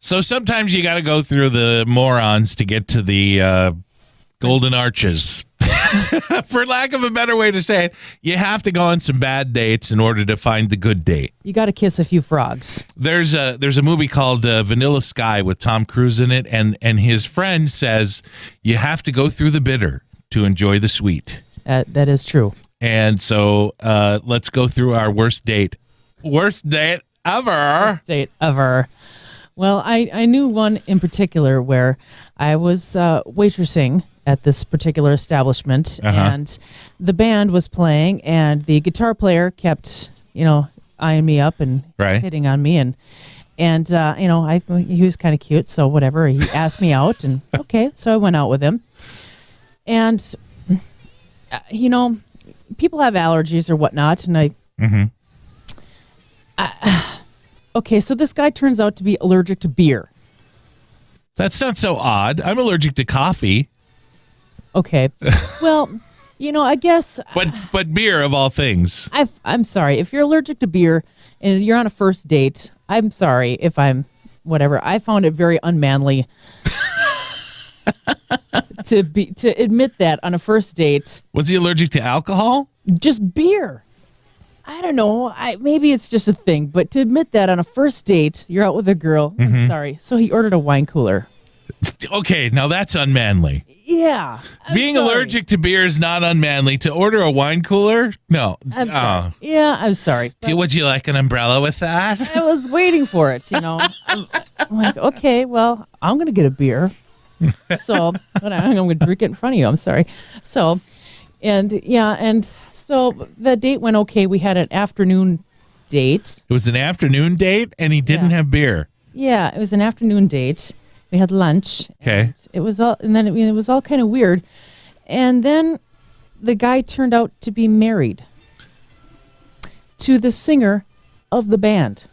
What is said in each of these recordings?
So sometimes you got to go through the morons to get to the golden arches. For lack of a better way to say it, you have to go on some bad dates in order to find the good date. You got to kiss a few frogs. There's a movie called Vanilla Sky with Tom Cruise in it, and his friend says you have to go through the bitter to enjoy the sweet. That is true. And so let's go through our worst date. Worst date ever. Worst date ever. Well, I knew one in particular where I was waitressing at this particular establishment, and the band was playing, and the guitar player kept, eyeing me up and hitting on me, and he was kind of cute, so whatever. He asked me out, and okay, so I went out with him, and people have allergies or whatnot, and okay, so this guy turns out to be allergic to beer. That's not so odd. I'm allergic to coffee. Okay. Well, I guess. But beer of all things. I'm sorry. If you're allergic to beer and you're on a first date, I'm sorry if I'm whatever. I found it very unmanly to admit that on a first date. Was he allergic to alcohol? Just beer. I don't know. Maybe it's just a thing, but to admit that on a first date, you're out with a girl. I'm sorry. So he ordered a wine cooler. Okay, now that's unmanly. Yeah. Being allergic to beer is not unmanly. To order a wine cooler? No. I'm sorry. Yeah, I'm sorry. Would you like an umbrella with that? I was waiting for it, I'm like, okay, well, I'm going to get a beer. So, but I'm going to drink it in front of you. I'm sorry. So, so the date went okay. We had an afternoon date. It was an afternoon date, and he didn't have beer. Yeah, it was an afternoon date. We had lunch. Okay. It was all kind of weird. And then the guy turned out to be married to the singer of the band.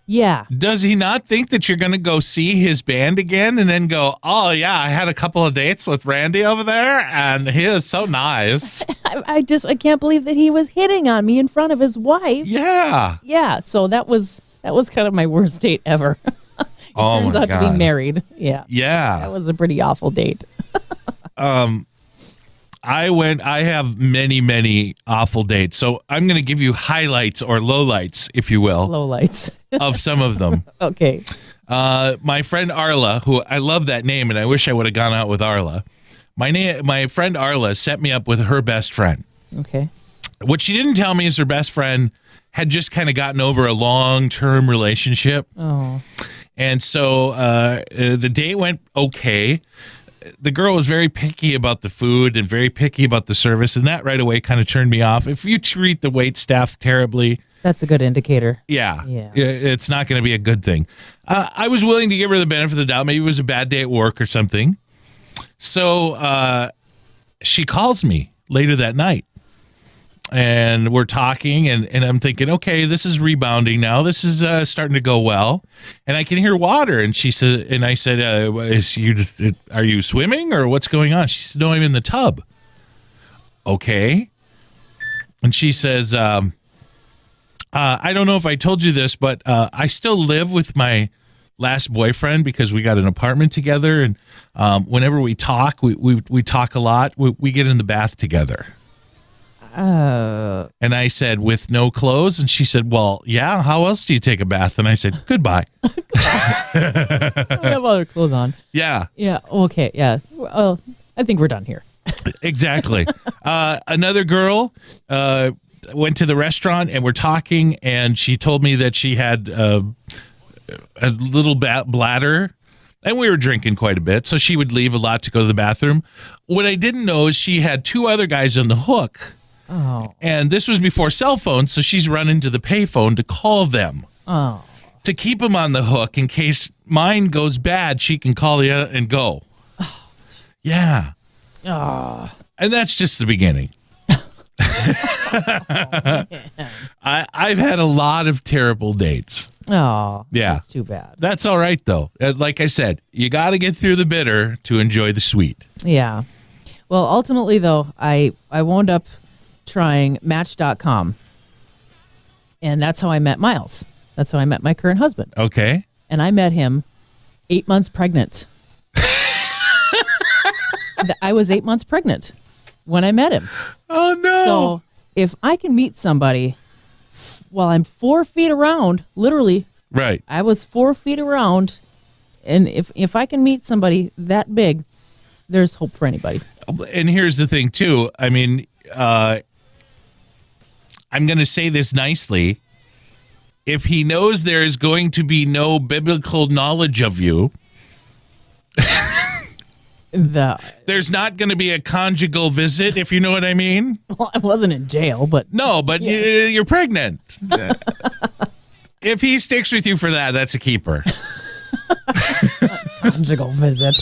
Yeah. Does he not think that you're going to go see his band again and then go, oh, yeah, I had a couple of dates with Randy over there, and he is so nice. I can't believe that he was hitting on me in front of his wife. Yeah. Yeah, so that was kind of my worst date ever. Turns out to be married. Yeah. Yeah. That was a pretty awful date. I have many, many awful dates. So I'm going to give you highlights or lowlights, if you will. Lowlights. Of some of them. Okay. My friend Arla, who I love that name, and I wish I would have gone out with Arla. My friend Arla set me up with her best friend. Okay. What she didn't tell me is her best friend had just kind of gotten over a long-term relationship. Oh. And so the date went okay. The girl was very picky about the food and very picky about the service, and that right away kind of turned me off. If you treat the wait staff terribly, that's a good indicator. Yeah. It's not going to be a good thing. I was willing to give her the benefit of the doubt. Maybe it was a bad day at work or something. So she calls me later that night. And we're talking, and I'm thinking, okay, this is rebounding now. This is starting to go well. And I can hear water. And she said, and I said, are you swimming or what's going on? She said, no, I'm in the tub. Okay. And she says, I don't know if I told you this, but I still live with my last boyfriend because we got an apartment together. And whenever we talk, we talk a lot. We get in the bath together. And I said, with no clothes? And she said, well, yeah, how else do you take a bath? And I said, goodbye. I have other clothes on. Yeah. Yeah. Okay. Yeah. Well, I think we're done here. Exactly. Another girl went to the restaurant and we're talking, and she told me that she had a little bladder. And we were drinking quite a bit, so she would leave a lot to go to the bathroom. What I didn't know is she had two other guys on the hook. Oh. And this was before cell phones, so she's running to the payphone to call them. Oh. To keep them on the hook in case mine goes bad, she can call you and go. Oh. Yeah. Oh. And that's just the beginning. I've had a lot of terrible dates. Oh, yeah. That's too bad. That's all right, though. Like I said, you got to get through the bitter to enjoy the sweet. Yeah. Well, ultimately, though, I wound up trying Match.com, and that's how I met Miles. That's how I met my current husband. Okay. And I met him 8 months pregnant. I was 8 months pregnant when I met him. Oh, no. So if I can meet somebody while I'm 4 feet around, literally, Right. I was 4 feet around, and if I can meet somebody that big, there's hope for anybody. And here's the thing, too. I mean, I'm going to say this nicely. If he knows there is going to be no biblical knowledge of you, there's not going to be a conjugal visit, if you know what I mean. Well, I wasn't in jail, but No, but you're pregnant. If he sticks with you for that, that's a keeper. conjugal visit.